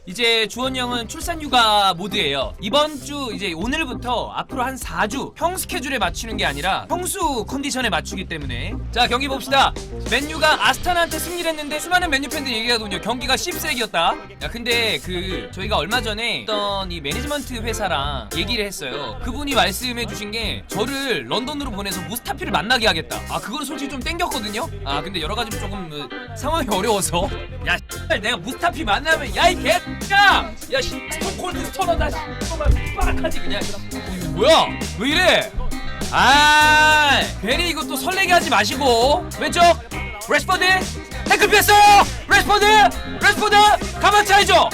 이제 주원이 형은 출산휴가 모드예요. 이번 주 이제 오늘부터 앞으로 한 4주 형 스케줄에 맞추는 게 아니라 형수 컨디션에 맞추기 때문에. 자, 경기 봅시다. 맨유가 아스타나한테 승리를 했는데 수많은 맨유 팬들이 얘기하거든요. 경기가 씹새기였다. 야, 근데 저희가 얼마 전에 어떤 이 매니지먼트 회사랑 얘기를 했어요. 그분이 말씀해 주신 게 저를 런던으로 보내서 무스타피를 만나게 하겠다. 아, 그거는 솔직히 좀 땡겼거든요. 아, 근데 여러 가지 조금 상황이 어려워서. 야, 내가 무스타피 만나면 야, 이 개 야! 야, 스톤콜드 스토너다. 정말 빠락하지 그냥. 이거 뭐야? 왜 이래? 아, 괜히 이것도 설레게 하지 마시고. 왼쪽 레시포드 태클 피했어요. 레시포드 가만 차이죠.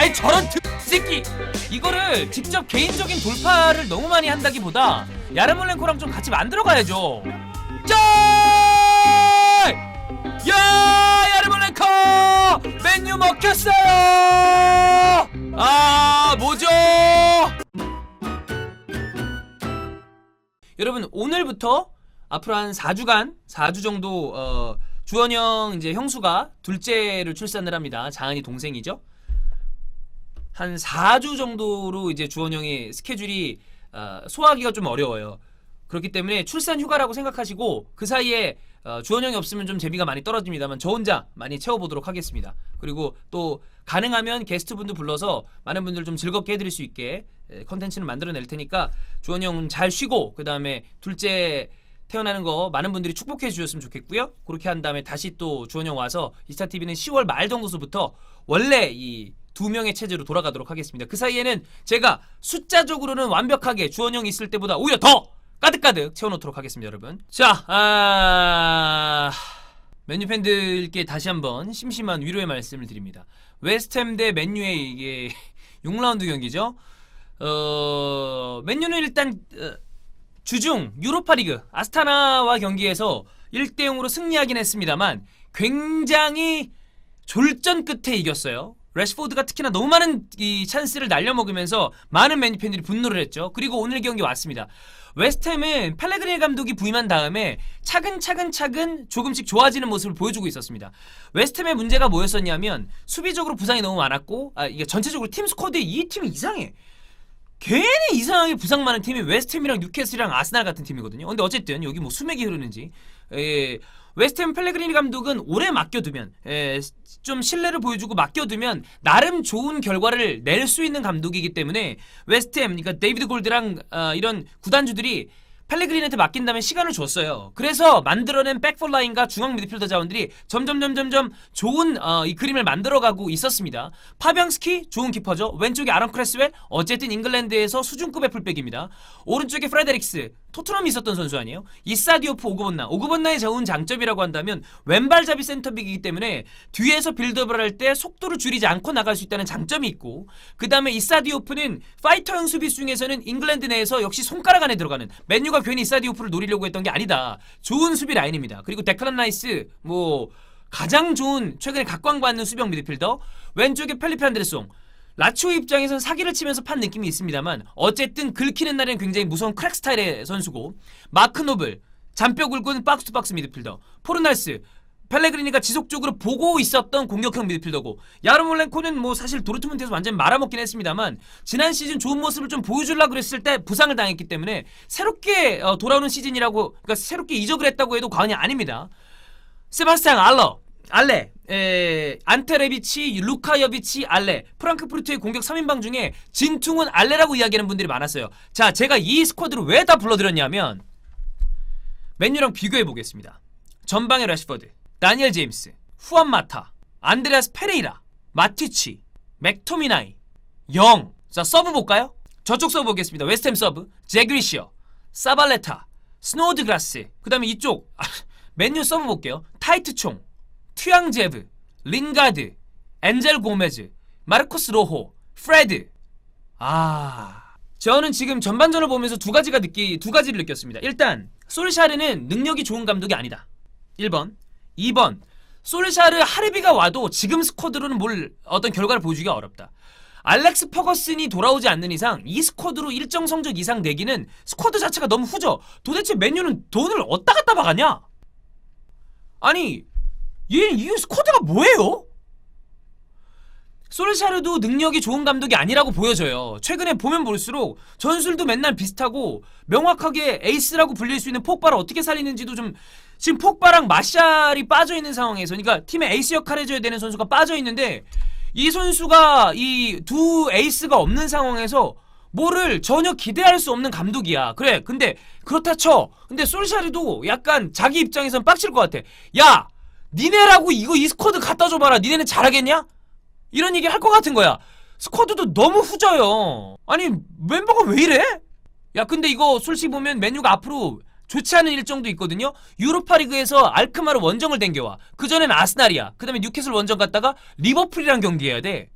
에이, 저런 새끼. 이거를 직접 개인적인 돌파를 너무 많이 한다기보다 야르몰렌코랑 좀 같이 만들어 가야죠. 짤! 야, 야르몰렌코 맨유 먹혔어요. 아, 뭐죠? 여러분, 오늘부터 앞으로 한 4주 정도 주원형 이제 형수가 둘째를 출산을 합니다. 자은이 동생이죠. 한 4주 정도로 이제 주원형의 스케줄이 소화하기가 좀 어려워요. 그렇기 때문에 출산 휴가라고 생각하시고 그 사이에 주원형이 없으면 좀 재미가 많이 떨어집니다만 저 혼자 많이 채워보도록 하겠습니다. 그리고 또 가능하면 게스트분도 불러서 많은 분들 좀 즐겁게 해드릴 수 있게 컨텐츠를 만들어낼 테니까 주원형 잘 쉬고 그 다음에 둘째 태어나는 거 많은 분들이 축복해 주셨으면 좋겠고요. 그렇게 한 다음에 다시 또 주원형 와서 이스타TV는 10월 말 정도서부터 원래 이 2명의 체제로 돌아가도록 하겠습니다. 그 사이에는 제가 숫자적으로는 완벽하게 주원형 있을 때보다 오히려 더 가득가득 채워놓도록 하겠습니다, 여러분. 자, 맨유 팬들께 다시 한번 심심한 위로의 말씀을 드립니다. 웨스트햄 대 맨유의 이게 6라운드 경기죠. 맨유는 일단 주중 유로파리그 아스타나와 경기에서 1대0으로 승리하긴 했습니다만 굉장히 졸전 끝에 이겼어요. 래시포드가 특히나 너무 많은 이 찬스를 날려먹으면서 많은 맨유 팬들이 분노를 했죠. 그리고 오늘 경기 왔습니다. 웨스트햄은 펠레그리니 감독이 부임한 다음에 차근차근 조금씩 좋아지는 모습을 보여주고 있었습니다. 웨스트햄의 문제가 뭐였었냐면 수비적으로 부상이 너무 많았고 이게 전체적으로 팀 스쿼드에 이 팀이 이상해. 괜히 이상하게 부상 많은 팀이 웨스트햄이랑 뉴캐슬이랑 아스날 같은 팀이거든요. 근데 어쨌든 여기 뭐 수맥이 흐르는지 웨스트햄 펠레그리니 감독은 오래 맡겨두면 좀 신뢰를 보여주고 맡겨두면 나름 좋은 결과를 낼 수 있는 감독이기 때문에 웨스트햄 그러니까 데이비드 골드랑 이런 구단주들이 펠레그리니한테 맡긴다면 시간을 줬어요. 그래서 만들어낸 백폴라인과 중앙 미드필더 자원들이 점점 좋은 이 그림을 만들어가고 있었습니다. 파병스키 좋은 키퍼죠. 왼쪽에 아런 크레스웰 어쨌든 잉글랜드에서 수준급의 풀백입니다. 오른쪽에 프레데릭스 토트넘이 있었던 선수 아니에요? 이사디오프 오그본나의 좋은 장점이라고 한다면 왼발잡이 센터백이기 때문에 뒤에서 빌드업을 할 때 속도를 줄이지 않고 나갈 수 있다는 장점이 있고 그 다음에 이사디오프는 파이터형 수비수 중에서는 잉글랜드 내에서 역시 손가락 안에 들어가는 맨유가 괜히 이사디오프를 노리려고 했던 게 아니다. 좋은 수비 라인입니다. 그리고 데클란 라이스 가장 좋은 최근에 각광받는 수비형 미드필더 왼쪽에 펠리페 안드레송 라치오 입장에서는 사기를 치면서 판 느낌이 있습니다만 어쨌든 긁히는 날에는 굉장히 무서운 크랙 스타일의 선수고 마크 노블 잔뼈 굵은 박스투박스 미드필더 포르날스 펠레그리니가 지속적으로 보고 있었던 공격형 미드필더고 야르몰렌코는 사실 도르트문트에서 완전히 말아먹긴 했습니다만 지난 시즌 좋은 모습을 좀 보여주려고 그랬을 때 부상을 당했기 때문에 새롭게 돌아오는 시즌이라고 그러니까 새롭게 이적을 했다고 해도 과언이 아닙니다. 세바스찬 알레 안테레비치, 루카여비치, 알레 프랑크푸르트의 공격 3인방 중에 진퉁은 알레라고 이야기하는 분들이 많았어요. 자, 제가 이 스쿼드를 왜 다 불러드렸냐면 맨유랑 비교해보겠습니다. 전방에 래시포드, 다니엘 제임스, 후안 마타, 안드레아스 페레이라, 마티치, 맥토미나이, 영. 자, 서브 볼까요? 저쪽 서브 보겠습니다. 웨스트햄 서브 제그리시어, 사발레타, 스노우드그라스. 그 다음에 이쪽 맨유 서브 볼게요. 타이트총, 튀앙제브, 링가드, 엔젤 고메즈, 마르코스 로호, 프레드. 저는 지금 전반전을 보면서 두 가지를 느꼈습니다. 일단 솔샤르는 능력이 좋은 감독이 아니다. 1번. 2번. 솔샤르 하르비가 와도 지금 스쿼드로는 어떤 결과를 보여주기가 어렵다. 알렉스 퍼거슨이 돌아오지 않는 이상 이 스쿼드로 일정 성적 이상 내기는 스쿼드 자체가 너무 후져. 도대체 맨유는 돈을 어디다 갖다 박았냐? 아니 이 스쿼드가 뭐예요? 솔샤르도 능력이 좋은 감독이 아니라고 보여져요. 최근에 보면 볼수록 전술도 맨날 비슷하고 명확하게 에이스라고 불릴 수 있는 폭바를 어떻게 살리는지도 좀 지금 폭바랑 마샬이 빠져있는 상황에서 그러니까 팀의 에이스 역할 해줘야 되는 선수가 빠져있는데 이 선수가 이 두 에이스가 없는 상황에서 뭐를 전혀 기대할 수 없는 감독이야. 그래 근데 그렇다 쳐. 근데 솔샤르도 약간 자기 입장에선 빡칠 것 같아. 야 니네라고 이 스쿼드 갖다 줘봐라. 니네는 잘하겠냐? 이런 얘기 할 것 같은 거야. 스쿼드도 너무 후져요. 아니 멤버가 왜 이래? 야 근데 이거 솔직히 보면 맨유가 앞으로 좋지 않은 일정도 있거든요. 유로파리그에서 알크마르 원정을 댕겨와. 그전엔 아스날이야. 그 다음에 뉴캐슬 원정 갔다가 리버풀이랑 경기해야 돼.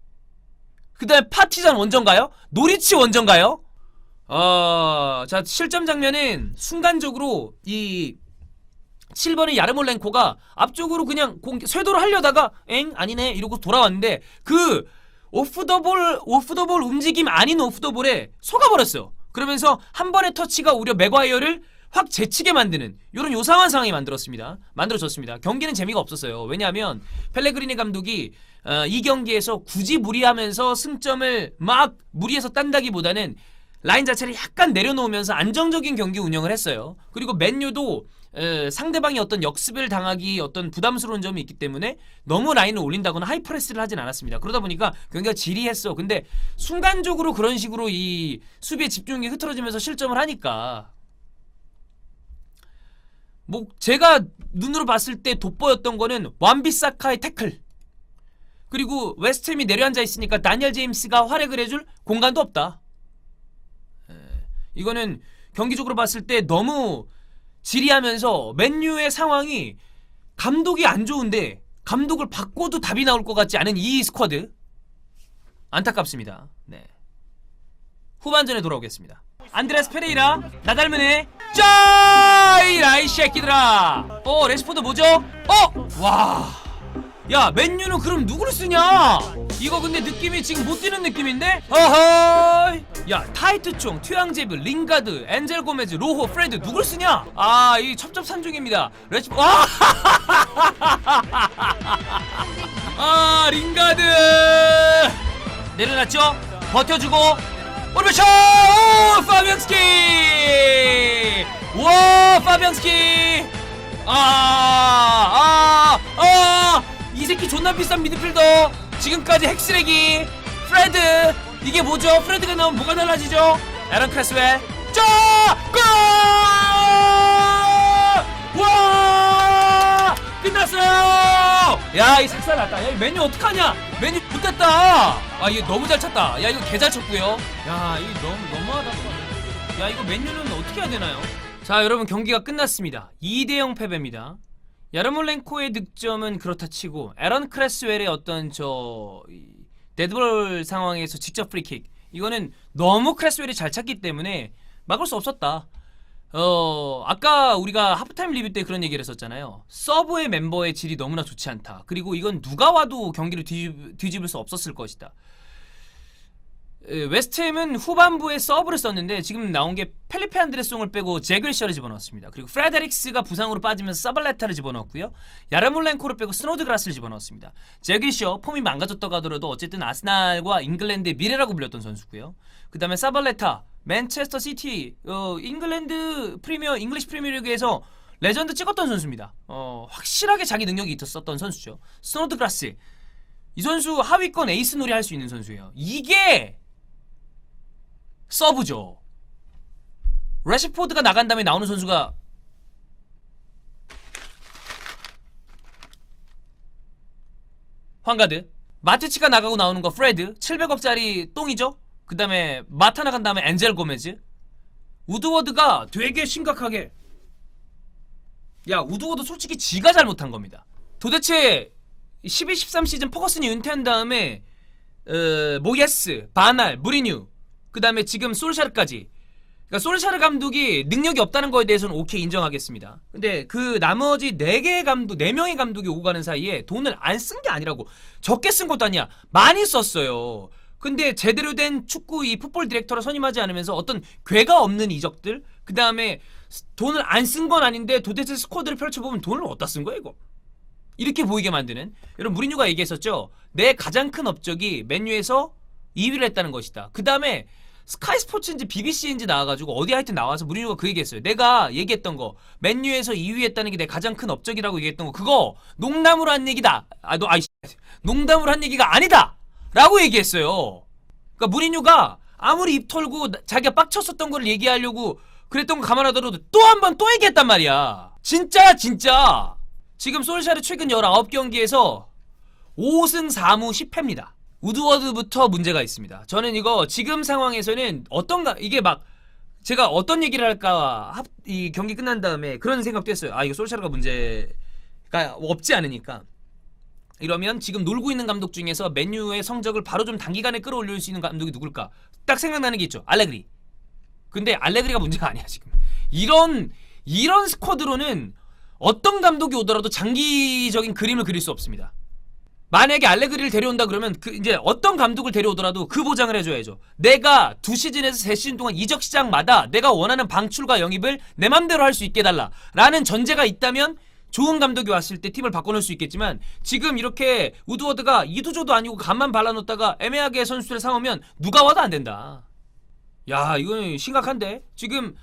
그 다음에 파티잔 원정 가요? 노리치 원정 가요? 자 실점 장면은 순간적으로 이 7번의 야르몰렌코가 앞쪽으로 그냥 쇄도를 하려다가 엥? 아니네 이러고 돌아왔는데 그 오프더볼 움직임 아닌 오프더볼에 속아버렸어요. 그러면서 한 번의 터치가 오히려 맥과이어를 확 제치게 만드는 요런 요상한 상황이 만들어졌습니다. 경기는 재미가 없었어요. 왜냐하면 펠레그리니 감독이 이 경기에서 굳이 무리하면서 승점을 막 무리해서 딴다기보다는 라인 자체를 약간 내려놓으면서 안정적인 경기 운영을 했어요. 그리고 맨유도 상대방이 어떤 역습을 당하기 어떤 부담스러운 점이 있기 때문에 너무 라인을 올린다거나 하이프레스를 하진 않았습니다. 그러다 보니까 경기가 지리했어. 근데 순간적으로 그런 식으로 이 수비의 집중력이 흐트러지면서 실점을 하니까 뭐 제가 눈으로 봤을 때 돋보였던 거는 완비사카의 태클, 그리고 웨스트햄이 내려앉아 있으니까 다니엘 제임스가 활약을 해줄 공간도 없다. 이거는 경기적으로 봤을 때 너무 지리하면서 맨유의 상황이 감독이 안 좋은데 감독을 바꿔도 답이 나올 것 같지 않은 이 스쿼드 안타깝습니다. 네. 후반전에 돌아오겠습니다. 안드레스 페레이라 나 닮으네. 짜이라 이 새끼들아. 레시포드 뭐죠? 와. 야 맨유는 그럼 누구를 쓰냐? 이거 근데 느낌이 지금 못 뛰는 느낌인데? 어허이. 야 타이트총, 튜앙제브, 링가드, 엔젤 고메즈, 로호, 프레드 누구를 쓰냐? 이 첩첩산중입니다. 링가드 내려놨죠? 버텨주고 오르베쇼! 파비앙스키! 와 파비앙스키! 이 새끼 존나 비싼 미드필더 지금까지 핵쓰레기 프레드. 이게 뭐죠? 프레드가 나오면 뭐가 달라지죠? 에런 크레스웰 골! 와 끝났어요. 야 이 삭살났다. 야 메뉴 어떡하냐? 메뉴 못됐다. 이거 너무 잘 찼다. 야 이거 개 잘 쳤고요. 야 이거 너무하다. 야 이거 메뉴는 어떻게 해야 되나요? 자 여러분 경기가 끝났습니다. 2대0 패배입니다. 야르몰렌코의 득점은 그렇다 치고 에런 크레스웰의 어떤 데드볼 상황에서 직접 프리킥 이거는 너무 크레스웰이 잘 찼기 때문에 막을 수 없었다. 아까 우리가 하프타임 리뷰 때 그런 얘기를 했었잖아요. 서브의 멤버의 질이 너무나 좋지 않다. 그리고 이건 누가 와도 경기를 뒤집을 수 없었을 것이다. 웨스트햄은 후반부에 서브를 썼는데 지금 나온 게 펠리페 안드레송을 빼고 제글셔를 집어넣었습니다. 그리고 프레데릭스가 부상으로 빠지면서 사발레타를 집어넣었고요. 야르몰렌코를 빼고 스노드그라스를 집어넣었습니다. 제글셔 폼이 망가졌다고 하더라도 어쨌든 아스날과 잉글랜드의 미래라고 불렸던 선수고요. 그 다음에 사발레타 맨체스터 시티 잉글리시 프리미어리그에서 레전드 찍었던 선수입니다. 확실하게 자기 능력이 있었던 선수죠. 스노드그라스 이 선수 하위권 에이스 놀이 할 수 있는 선수예요. 이게 서브죠. 레시포드가 나간 다음에 나오는 선수가 황가드, 마티치가 나가고 나오는 거 프레드 700억짜리 똥이죠. 그 다음에 마타 나간 다음에 엔젤 고메즈. 우드워드가 되게 심각하게 우드워드 솔직히 지가 잘못한 겁니다. 도대체 12-13 시즌 퍼거슨이 은퇴한 다음에 모예스, 바날, 무리뉴 그 다음에 지금 솔샤르까지, 그러니까 솔샤르 감독이 능력이 없다는 거에 대해서는 오케이 인정하겠습니다. 근데 그 나머지 4명의 감독이 오고 가는 사이에 돈을 안 쓴 게 아니라고. 적게 쓴 것도 아니야. 많이 썼어요. 근데 제대로 된 축구 이 풋볼 디렉터를 선임하지 않으면서 어떤 괴가 없는 이적들, 그 다음에 돈을 안 쓴 건 아닌데 도대체 스쿼드를 펼쳐보면 돈을 어디다 쓴 거야 이거? 이렇게 보이게 만드는. 여러분 무리뉴가 얘기했었죠. 내 가장 큰 업적이 맨유에서 2위를 했다는 것이다. 그 다음에 스카이 스포츠인지 BBC인지 나와가지고 어디 하여튼 나와서 무리뉴가 그 얘기했어요. 내가 얘기했던 거 맨유에서 2위 했다는 게 내 가장 큰 업적이라고 얘기했던 거 그거 농담으로 한 얘기다. 농담으로 한 얘기가 아니다 라고 얘기했어요. 그러니까 무리뉴가 아무리 입 털고 자기가 빡쳤었던 걸 얘기하려고 그랬던 거 감안하더라도 또 한 번 또 얘기했단 말이야. 진짜야 진짜. 지금 솔샤르 최근 19경기에서 5승 4무 10패입니다. 우드워드부터 문제가 있습니다. 저는 이거 지금 상황에서는 어떤가 이게 막 제가 어떤 얘기를 할까 이 경기 끝난 다음에 그런 생각도 했어요. 아 이거 솔샤르가 문제가 없지 않으니까 이러면 지금 놀고 있는 감독 중에서 맨유의 성적을 바로 좀 단기간에 끌어올릴 수 있는 감독이 누굴까? 딱 생각나는 게 있죠. 알레그리. 근데 알레그리가 문제가 아니야 지금. 이런 스쿼드로는 어떤 감독이 오더라도 장기적인 그림을 그릴 수 없습니다. 만약에 알레그리를 데려온다 그러면 이제 어떤 감독을 데려오더라도 그 보장을 해줘야죠. 내가 2시즌에서 3시즌 동안 이적 시장마다 내가 원하는 방출과 영입을 내 맘대로 할 수 있게 해달라 라는 전제가 있다면 좋은 감독이 왔을 때 팀을 바꿔놓을 수 있겠지만 지금 이렇게 우드워드가 이도저도 아니고 간만 발라놓다가 애매하게 선수들을 삼으면 누가 와도 안 된다. 야 이건 심각한데. 지금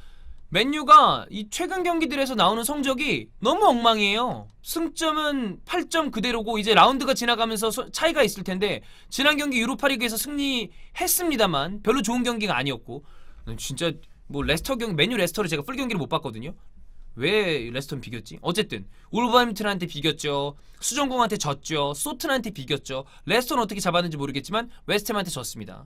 맨유가 이 최근 경기들에서 나오는 성적이 너무 엉망이에요. 승점은 8점 그대로고 이제 라운드가 지나가면서 차이가 있을 텐데 지난 경기 유로파리그에서 승리했습니다만 별로 좋은 경기가 아니었고 진짜 뭐 레스터 맨유 레스터를 제가 풀 경기를 못 봤거든요. 왜 레스터는 비겼지? 어쨌든 울버햄튼한테 비겼죠. 수정공한테 졌죠. 소튼한테 비겼죠. 레스터는 어떻게 잡았는지 모르겠지만 웨스트햄한테 졌습니다.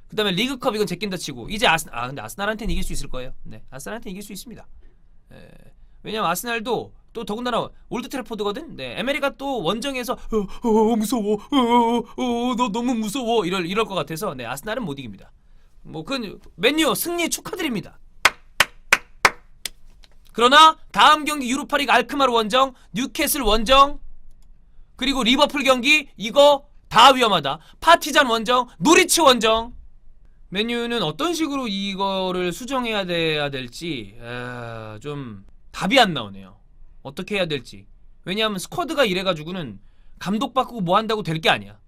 그 다음에 리그컵 이건 제낀다 치고 이제 근데 아스날한테는 이길 수 있을 거예요. 네, 아스날한테는 이길 수 있습니다. 왜냐면 아스날도 또 더군다나 올드 트래포드거든. 네, 에메리가 또 원정에서 무서워, 너 너무 무서워 이럴 것 같아서 네, 아스날은 못 이깁니다. 뭐 그건 맨유 승리 축하드립니다. 그러나 다음 경기 유로파리그 알크마르 원정, 뉴캐슬 원정, 그리고 리버풀 경기 이거 다 위험하다. 파티잔 원정, 노리치 원정. 맨유는 어떤 식으로 이거를 수정해야 될지 좀 답이 안 나오네요. 어떻게 해야 될지. 왜냐하면 스쿼드가 이래가지고는 감독 바꾸고 뭐 한다고 될 게 아니야.